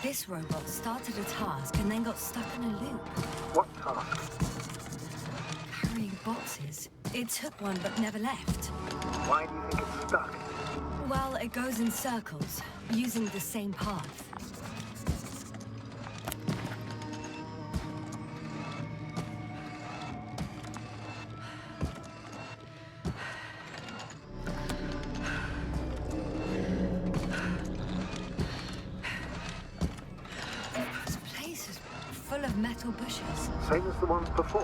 This robot started a task and then got stuck in a loop. What task? Carrying boxes. It took one but never left. Why do you think it's stuck? Well, it goes in circles, using the same path. Full of metal bushes. Same as the ones before?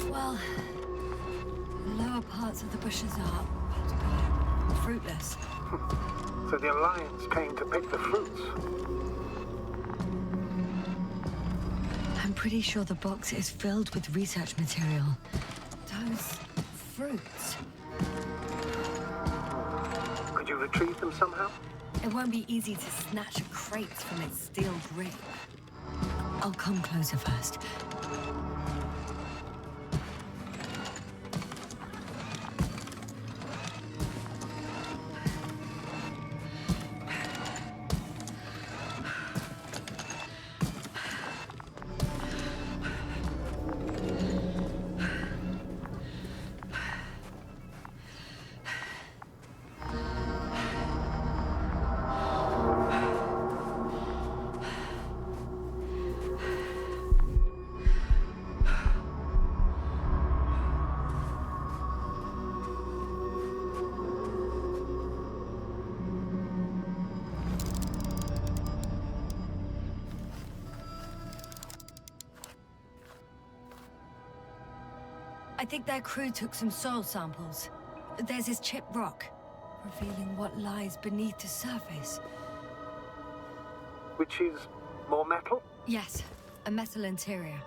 Well, the lower parts of the bushes are fruitless. So the Alliance came to pick the fruits? I'm pretty sure the box is filled with research material. Those fruits. Could you retrieve them somehow? It won't be easy to snatch a crate from its steel grip. I'll come closer first. I think their crew took some soil samples. There's this chipped rock, revealing what lies beneath the surface. Which is more metal? Yes, a metal interior.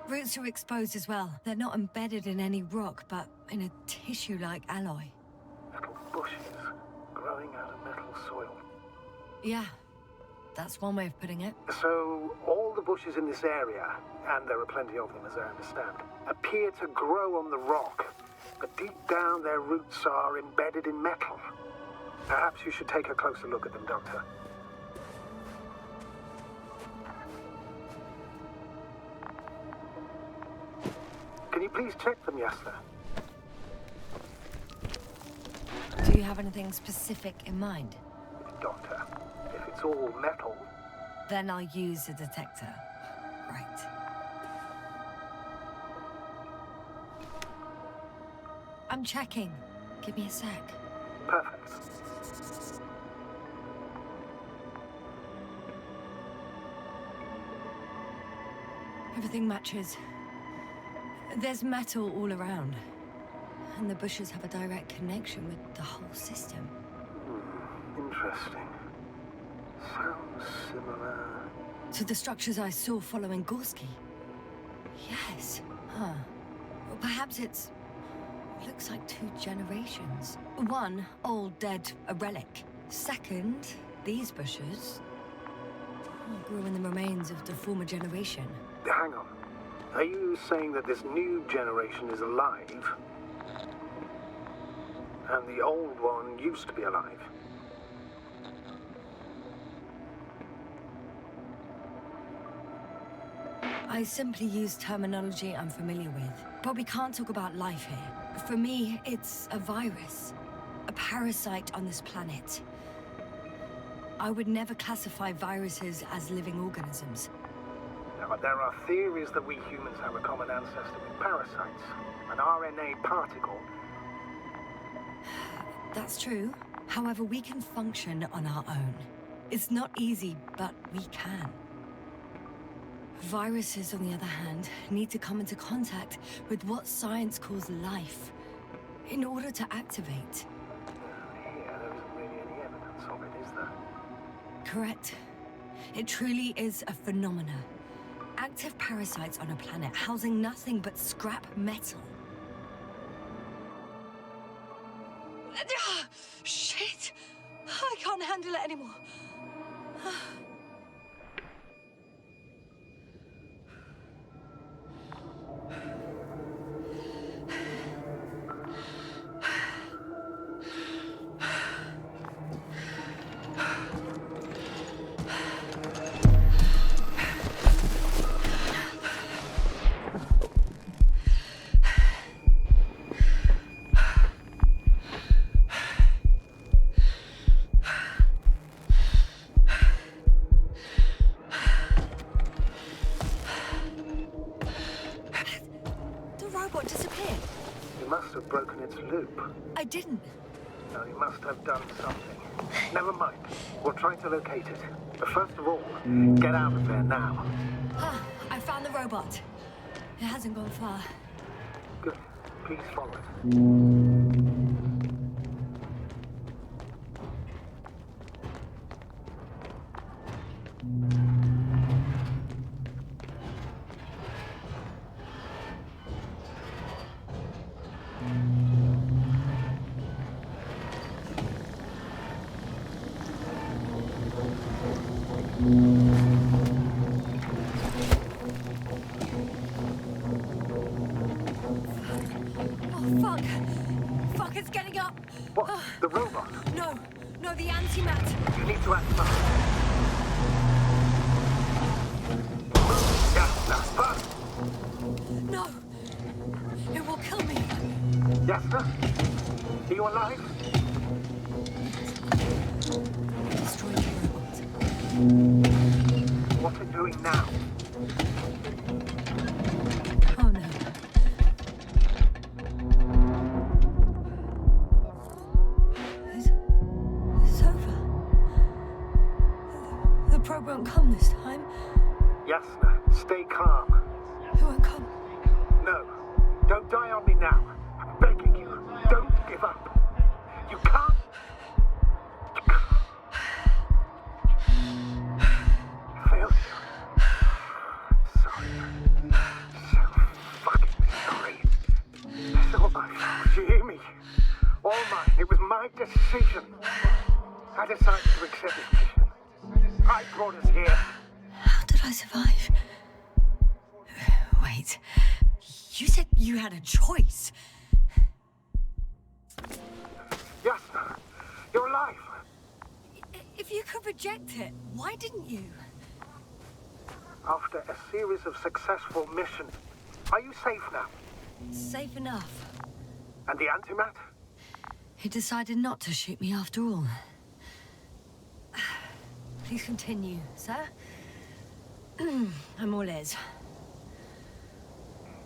Roots are exposed as well. They're not embedded in any rock, but in a tissue-like alloy. Little bushes growing out of metal soil. Yeah. That's one way of putting it. So, all the bushes in this area, and there are plenty of them as I understand, appear to grow on the rock, but deep down their roots are embedded in metal. Perhaps you should take a closer look at them, Doctor. Can you please check them, Yasser? Do you have anything specific in mind? Doctor, if it's all metal... Then I'll use a detector. Right. I'm checking. Give me a sec. Perfect. Everything matches. There's metal all around. And the bushes have a direct connection with the whole system. Interesting. Sounds similar... To the structures I saw following Gorski. Yes. Huh. Well, perhaps it's... looks like 2 generations. One, old, dead, a relic. Second, these bushes... grew in the remains of the former generation. Hang on. Are you saying that this new generation is alive? And the old one used to be alive? I simply use terminology I'm familiar with. But we can't talk about life here. For me, it's a virus. A parasite on this planet. I would never classify viruses as living organisms. Now, there are theories that we humans have a common ancestor with parasites. An RNA particle. That's true. However, we can function on our own. It's not easy, but we can. Viruses, on the other hand, need to come into contact with what science calls life in order to activate. Here, there isn't really any evidence of it, is there? Correct. It truly is a phenomena. Active parasites on a planet housing nothing but scrap metal. Shit! I can't handle it anymore. must have broken its loop. I didn't. No, you must have done something. Never mind. We'll try to locate it. But first of all, get out of there now. Ah, I found the robot. It hasn't gone far. Good. Please follow it. Fuck! Fuck, it's getting up! What? The robot? No, no, the antimat! You need to act fast. Jasna, fast! No! It will kill me! Jasna? Are you alive? Destroy the robot. What's it doing now? Oh no. It's over. The probe won't come this time. Jasna, stay calm. It won't come. No, don't die on me now. I'm begging you, don't give up. You can't. I failed you. Sorry. So fucking sorry. It's all my fault. You hear me? All mine. It was my decision. I decided to accept this mission. I brought us here. How did I survive? Wait. You said you had a choice. Jasna, you're alive. If you could reject it, why didn't you? After a series of successful missions, are you safe now? Safe enough. And the antimat? He decided not to shoot me after all. Please continue, sir. I'm all ears.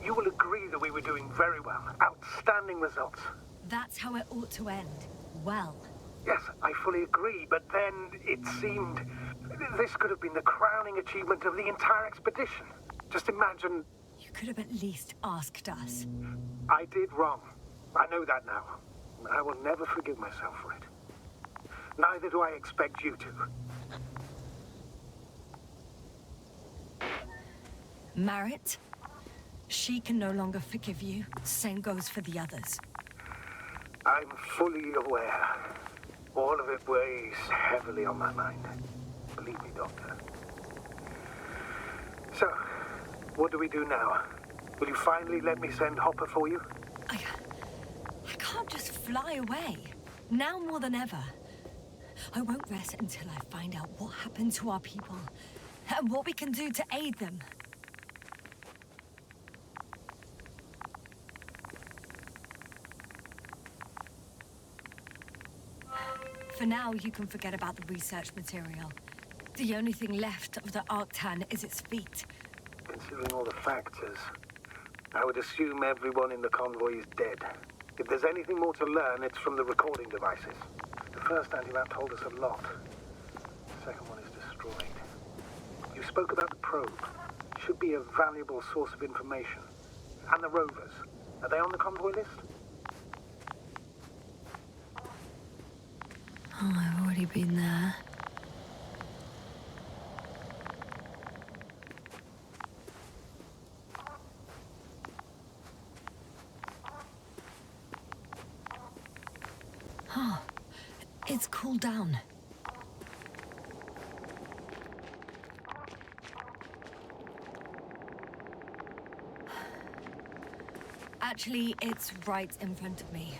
You will agree that we were doing very well. Outstanding results. That's how it ought to end. Well. Yes, I fully agree, but then it seemed this could have been the crowning achievement of the entire expedition. Just imagine. You could have at least asked us. I did wrong. I know that now. I will never forgive myself for it. Neither do I expect you to. Marit, she can no longer forgive you. Same goes for the others. I'm fully aware. All of it weighs heavily on my mind. Believe me, Doctor. So, what do we do now? Will you finally let me send Hopper for you? I can't just fly away. Now more than ever. I won't rest until I find out what happened to our people and what we can do to aid them. For now, you can forget about the research material. The only thing left of the Arctan is its feet. Considering all the factors, I would assume everyone in the convoy is dead. If there's anything more to learn, it's from the recording devices. The first antimat told us a lot. The second one is destroyed. You spoke about the probe. Should be a valuable source of information. And the rovers. Are they on the convoy list? Oh, I've already been there. Oh, it's cooled down. Actually, it's right in front of me.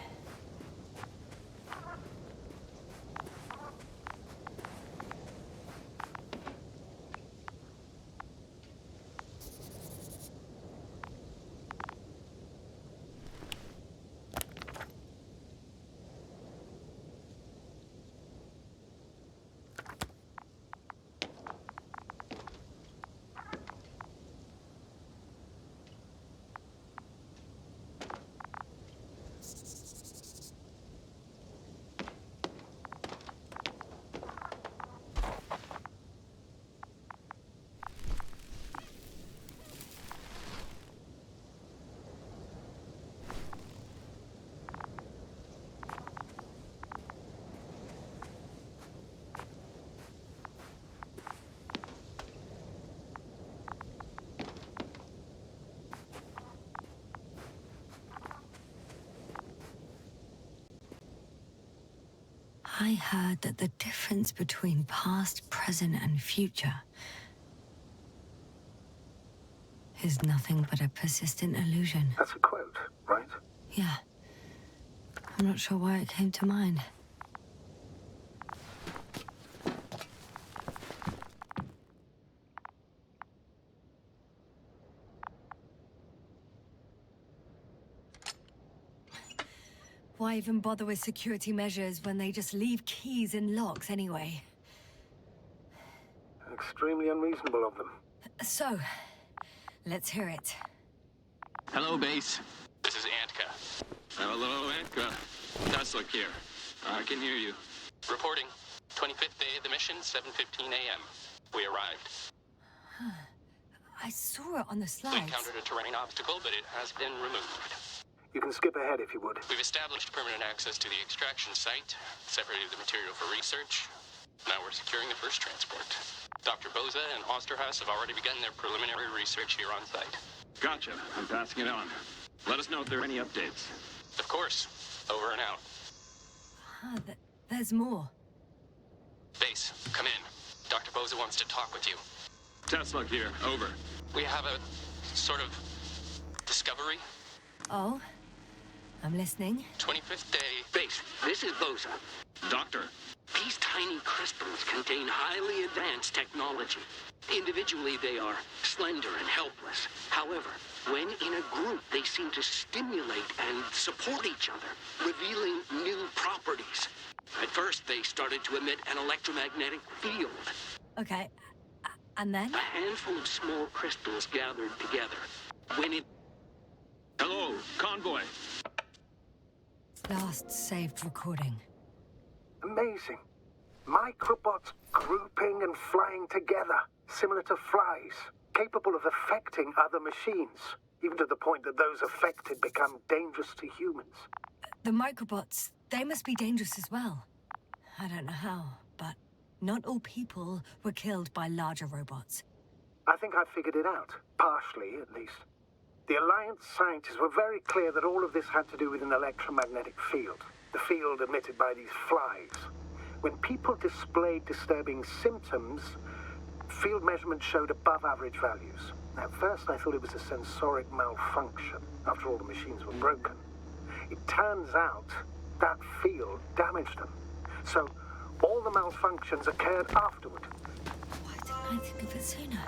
I heard that the difference between past, present, and future is nothing but a persistent illusion. That's a quote, right? Yeah. I'm not sure why it came to mind. Why even bother with security measures when they just leave keys in locks anyway? Extremely unreasonable of them. So, let's hear it. Hello, base. This is Antka. Hello, Antka. Tesla here. I can hear you. Reporting. 25th day of the mission, 7:15 a.m. We arrived. I saw it on the We slides. encountered a terrain obstacle, but it has been removed. You can skip ahead if you would. We've established permanent access to the extraction site, separated the material for research. Now we're securing the first transport. Dr. Boza and Osterhaus have already begun their preliminary research here on site. Gotcha. I'm passing it on. Let us know if there are any updates. Of course. Over and out. There's more. Base, come in. Dr. Boza wants to talk with you. Tesla here. Over. We have a sort of discovery. Oh? I'm listening. 25th day. Base, this is Boza. Doctor. These tiny crystals contain highly advanced technology. Individually, they are slender and helpless. However, when in a group, they seem to stimulate and support each other, revealing new properties. At first, they started to emit an electromagnetic field. Okay. And then? A handful of small crystals gathered together. When it... Hello, convoy. Last saved recording. Amazing. Microbots grouping and flying together, similar to flies, capable of affecting other machines, even to the point that those affected become dangerous to humans. The microbots, they must be dangerous as well. I don't know how, but not all people were killed by larger robots. I think I figured it out, partially at least. The Alliance scientists were very clear that all of this had to do with an electromagnetic field, the field emitted by these flies. When people displayed disturbing symptoms, field measurements showed above average values. At first, I thought it was a sensoric malfunction. After all, the machines were broken. It turns out that field damaged them. So, all the malfunctions occurred afterward. Why didn't I think of it sooner?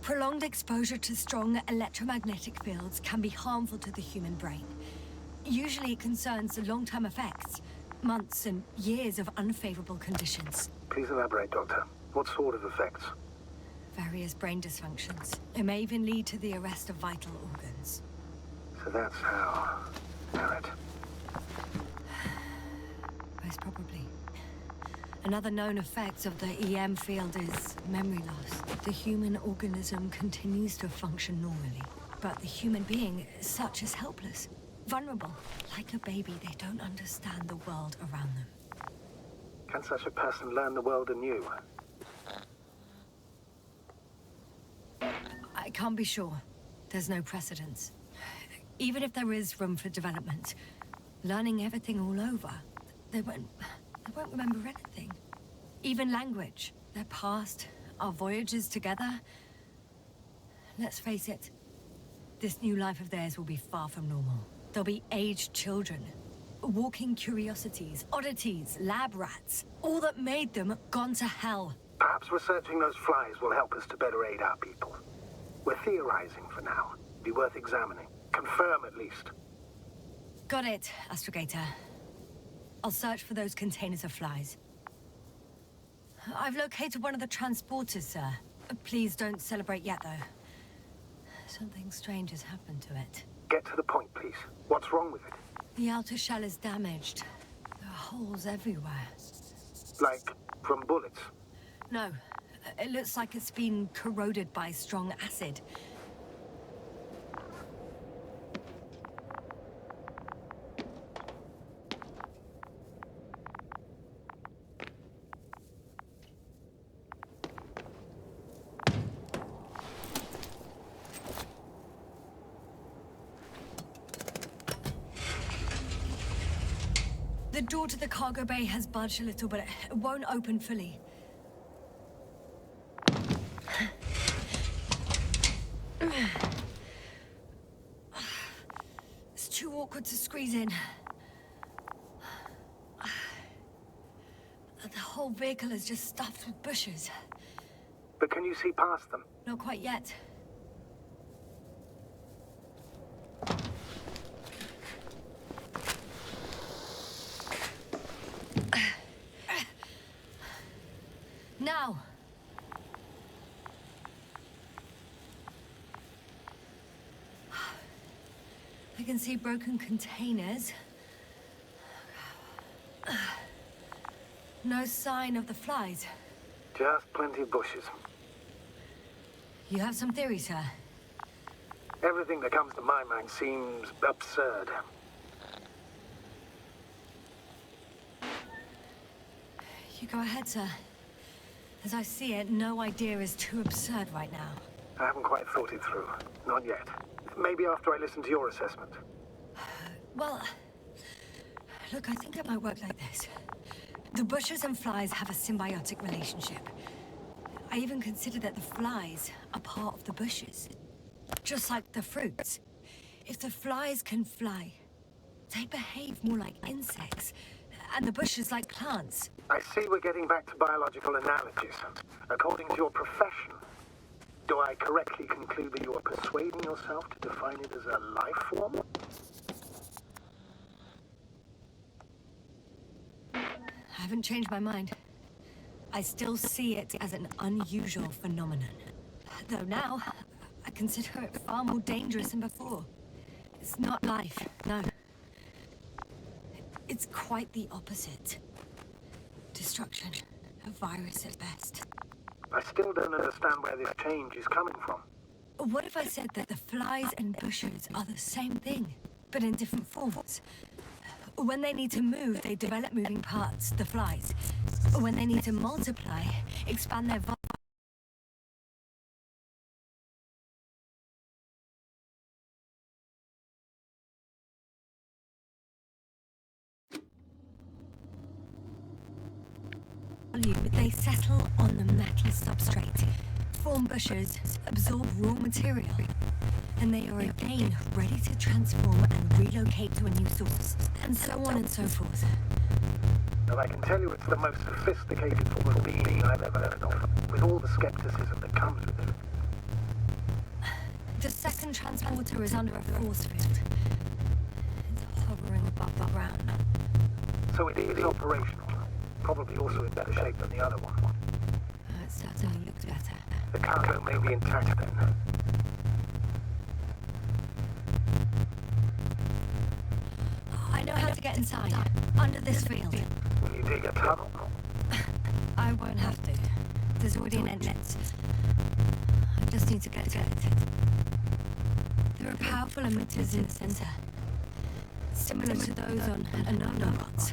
Prolonged exposure to strong electromagnetic fields can be harmful to the human brain. Usually it concerns the long-term effects, months and years of unfavorable conditions. Please elaborate, Doctor. What sort of effects? Various brain dysfunctions. It may even lead to the arrest of vital organs. So that's how... Merit. Most probably. Another known effect of the EM field is memory loss. The human organism continues to function normally, but the human being as such is helpless, vulnerable. Like a baby, they don't understand the world around them. Can such a person learn the world anew? I can't be sure. There's no precedence. Even if there is room for development, learning everything all over, they won't remember anything. Even language, their past, our voyages together. Let's face it, this new life of theirs will be far from normal. They'll be aged children, walking curiosities, oddities, lab rats. All that made them gone to hell. Perhaps researching those flies will help us to better aid our people. We're theorizing for now. Be worth examining. Confirm at least. Got it, Astrogator. I'll search for those containers of flies. I've located one of the transporters, sir. Please don't celebrate yet, though. Something strange has happened to it. Get to the point, please. What's wrong with it? The outer shell is damaged. There are holes everywhere. Like from bullets? No, it looks like it's been corroded by strong acid. The The door to the cargo bay has budged a little, but it won't open fully. It's too awkward to squeeze in. The whole vehicle is just stuffed with bushes. But can you see past them? Not quite yet. Now. I can see broken containers. No sign of the flies. Just plenty of bushes. You have some theories, sir? Everything that comes to my mind seems absurd. You go ahead, sir. As I see it, no idea is too absurd right now. I haven't quite thought it through. Not yet. Maybe after I listen to your assessment. Well, look, I think it might work like this. The bushes and flies have a symbiotic relationship. I even consider that the flies are part of the bushes. Just like the fruits. If the flies can fly, they behave more like insects, and the bushes like plants. I see we're getting back to biological analogies. According to your profession, do I correctly conclude that you are persuading yourself to define it as a life form? I haven't changed my mind. I still see it as an unusual phenomenon. Though now, I consider it far more dangerous than before. It's not life, no. It's quite the opposite. Destruction. A virus at best. I still don't understand where this change is coming from. What if I said that the flies and bushes are the same thing, but in different forms? When they need to move, they develop moving parts, the flies. When they need to multiply, expand their volume, they settle on the metal substrate, form bushes, absorb raw material, and they are again ready to transform and relocate to a new source, and so on and so forth. And I can tell you it's the most sophisticated form of being I've ever heard of, with all the skepticism that comes with it. The second transporter is under a force field. It's hovering above the ground. So it is operational. Probably also in better shape than the other one. It certainly looks better. The cargo may be intact then. I know how to get inside, under this field. Will you dig a tunnel? I won't have to. There's already an entrance. I just need to get to it. There are powerful emitters in the center, similar to those on nanobots.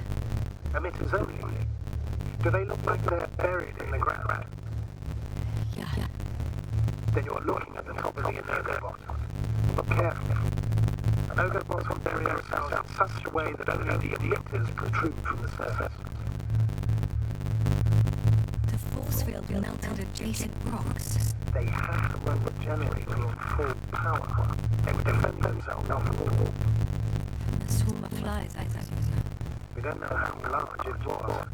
Emitters only? Do they look like they're buried in the ground? Yeah. Then you're looking at the top of the Enogobot. Look carefully. Enogobots will bury themselves in such a way that only the emitters protrude from the surface. The force field melted adjacent rocks. They have to run the generator on full power. They would defend themselves off the wall. The swarm of flies, I suppose. We don't know how large it was.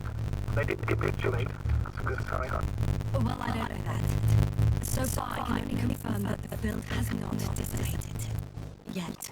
They didn't capitulate. That's a good sign. Well, I don't know that. So far, I can only confirm that the build has not dissipated. Yet.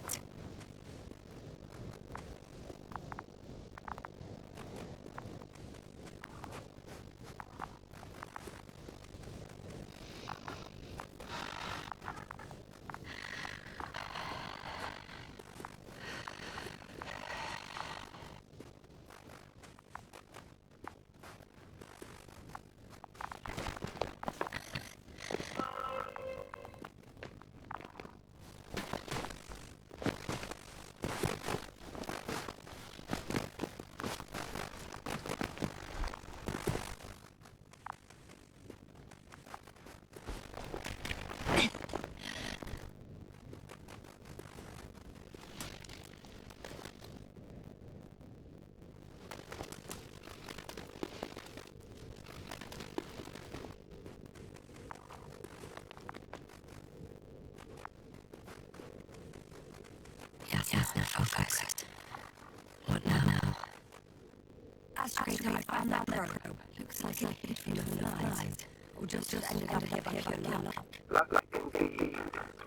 after I found that probe. Looks like it hit from the flies. Or just ended up here by pure luck. Luck indeed.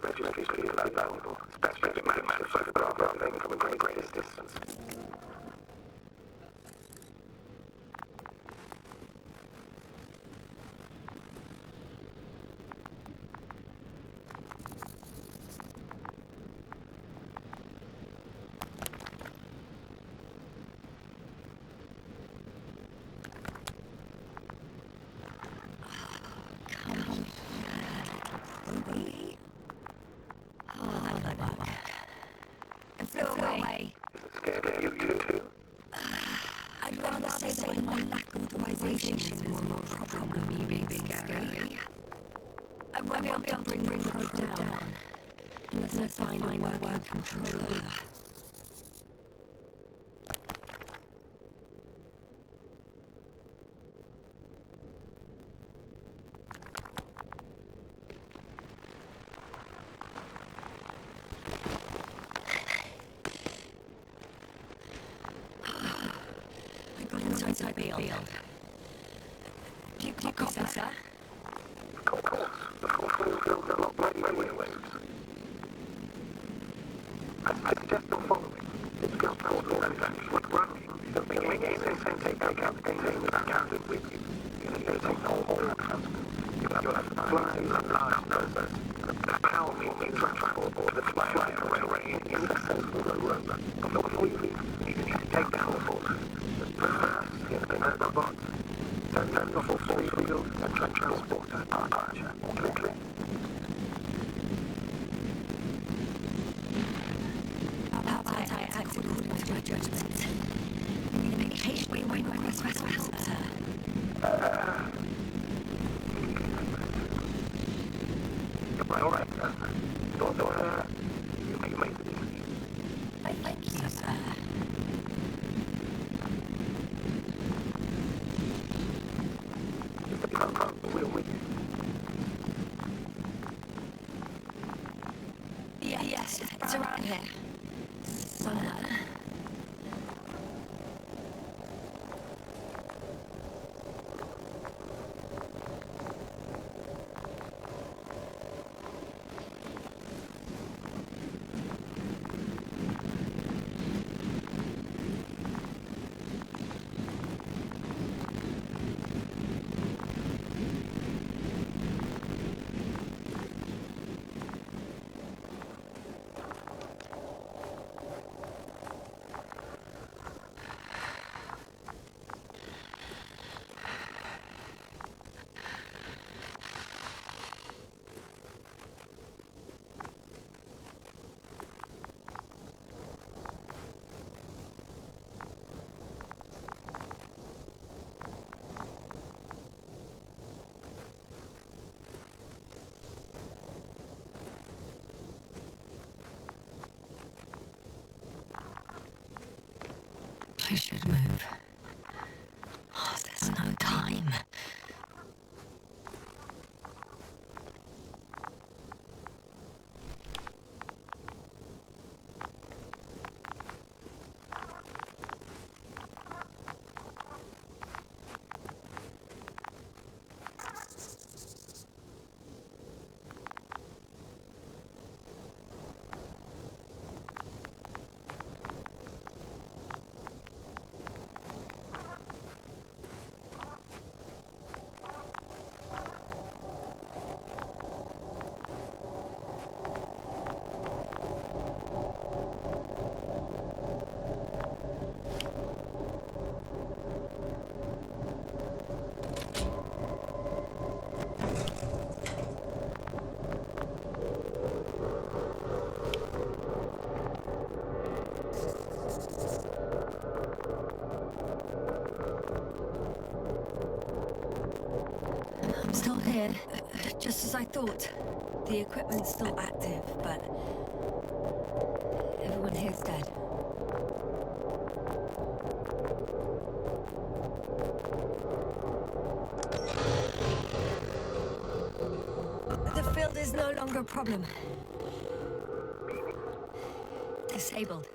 Registry's pretty valuable. Especially if you manage to photograph everything from a great distance. I'd rather say that my lack of authorization is more problem than me being scary. I won't be able to bring the probe down unless I find my working controller. Inside the field. Do you copy, sir? Of course. The full field are not many ways. I suggest the following. It's just ordinary values like running. Don't think it makes any sense to take out the containers and carry it with you. You need to take the whole transport. You'll have to fly and numbers. The power means transport to the flyer railway in a sensible rover. Before you leave, you need to take the whole force. At the box, turn the full field and transport to departure. Quickly. I act according to my judgment. In case we win request for help, sir. All right, sir. Don't you make it easy. Thank you, sir. We're with you. Yes, it's around here. Somewhere. I should move. Oh, there's no time. Still here, just as I thought. The equipment's still active, but everyone here's dead. The field is no longer a problem. Disabled.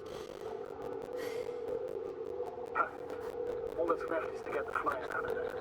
All that's left is to get the flies out of there.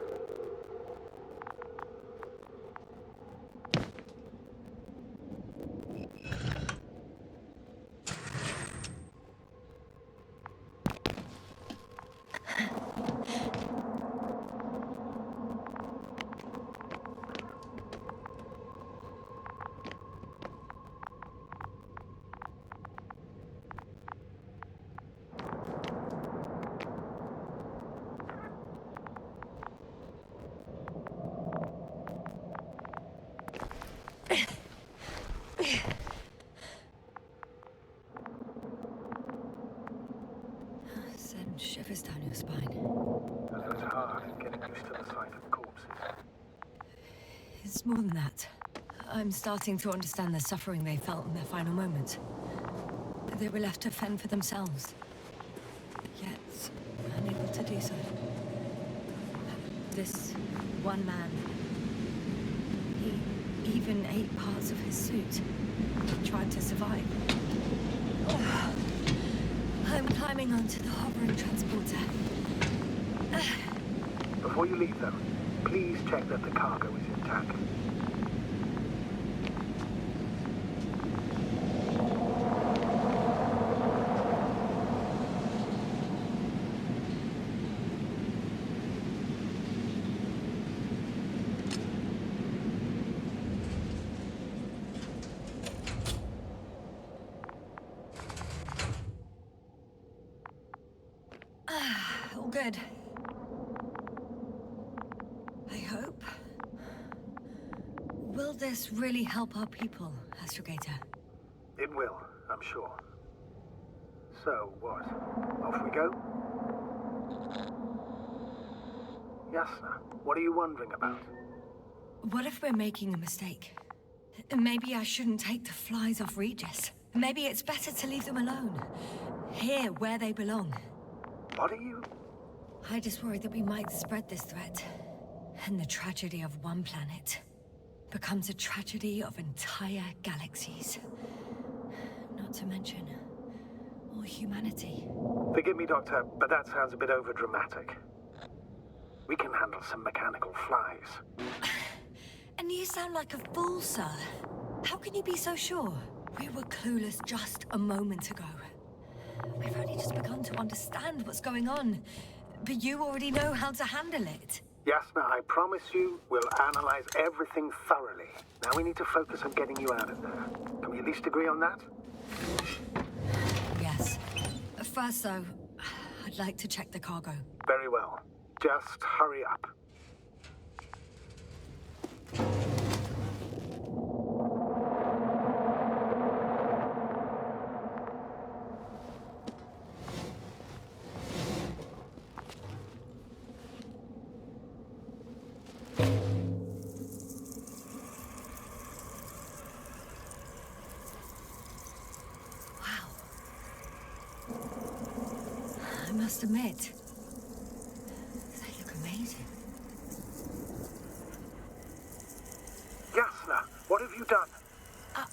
Send shivers down your spine. It's hard getting used to the sight of corpses. It's more than that. I'm starting to understand the suffering they felt in their final moments. They were left to fend for themselves, yet unable to do so. This one man, he even ate parts of his suit. He tried to survive. Oh, I'm climbing onto the hovering transporter. Before you leave, though, please check that the cargo is intact. All good. I hope. Will this really help our people, Astrogator? It will, I'm sure. So, what? Off we go? Yasna, what are you wondering about? What if we're making a mistake? Maybe I shouldn't take the flies off Regis. Maybe it's better to leave them alone. Here, where they belong. What are you? I just worry that we might spread this threat. And the tragedy of one planet becomes a tragedy of entire galaxies. Not to mention, all humanity. Forgive me, Doctor, but that sounds a bit overdramatic. We can handle some mechanical flies. And you sound like a fool, sir. How can you be so sure? We were clueless just a moment ago. We've only just begun to understand what's going on. But you already know how to handle it. Yasna, I promise you, we'll analyze everything thoroughly. Now we need to focus on getting you out of there. Can we at least agree on that? Yes. First, though, I'd like to check the cargo. Very well. Just hurry up. I must admit, they look amazing. Yasna, what have you done?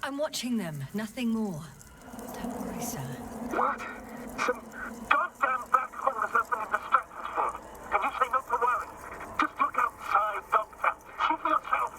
I'm watching them, nothing more. Don't worry, sir. What? Some goddamn black holes have been in the stratosphere. And you say not to worry. Just look outside, Doctor. See for yourself.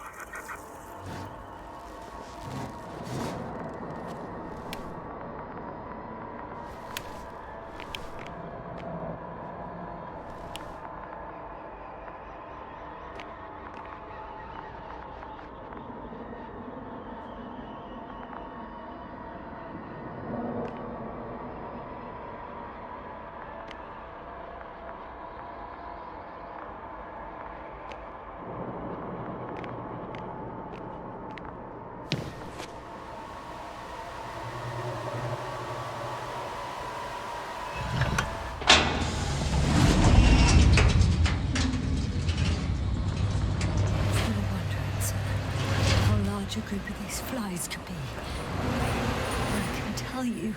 A group of these flies could be. I can tell you,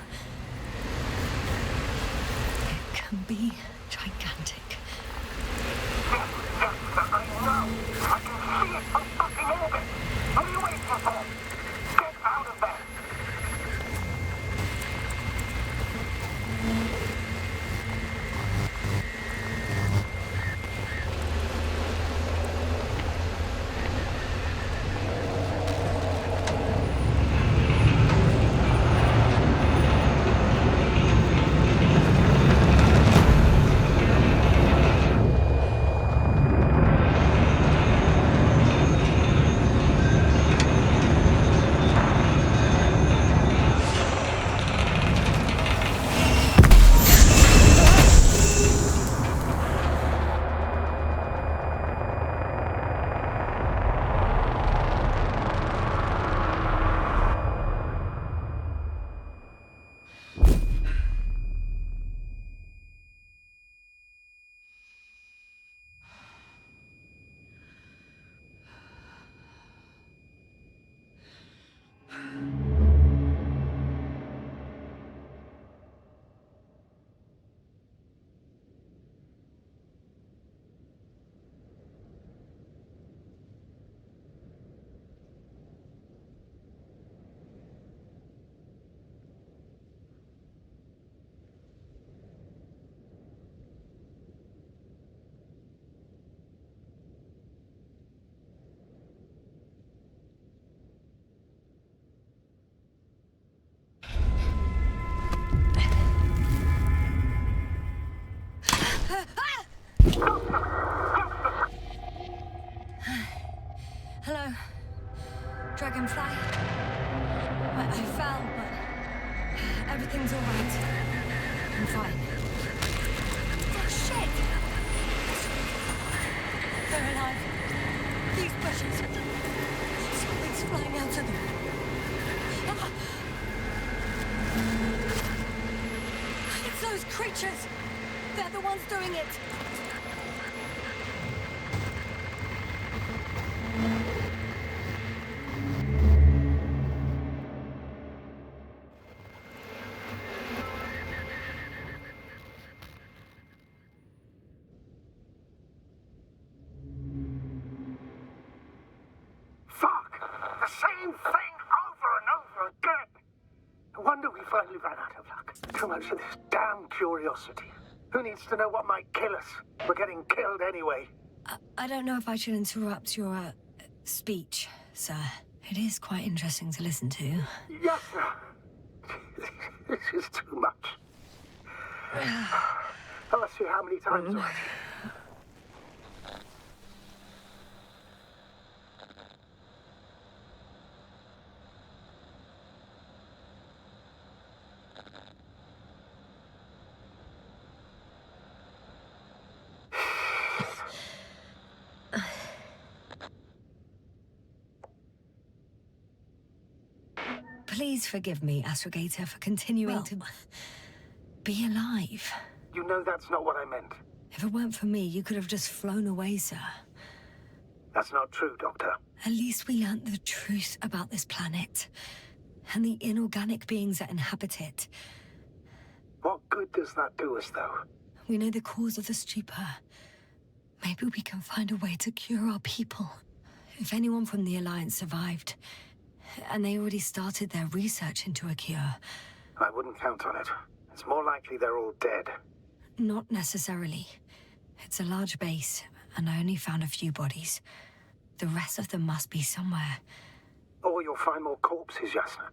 it can be gigantic. I know. I can see it from fucking orbit. What are you waiting for? Get out of there. Hello, Dragonfly. I fell, but everything's all right. I'm fine. Oh, shit! They're alive. These bushes. Something's flying out of them. Ah! It's those creatures. They're the ones doing it. Same thing over and over again. No wonder we finally ran out of luck. Too much of this damn curiosity. Who needs to know what might kill us? We're getting killed anyway. I don't know if I should interrupt your speech, sir. It is quite interesting to listen to. Yes, sir. This is too much. I'll ask you how many times already. Please forgive me, Astrogator, for continuing to be alive. You know that's not what I meant. If it weren't for me, you could have just flown away, sir. That's not true, Doctor. At least we learnt the truth about this planet and the inorganic beings that inhabit it. What good does that do us, though? We know the cause of the stupor. Maybe we can find a way to cure our people. If anyone from the Alliance survived, and they already started their research into a cure. I wouldn't count on it. It's more likely they're all dead. Not necessarily. It's a large base, and I only found a few bodies. The rest of them must be somewhere. Or you'll find more corpses, Yasna.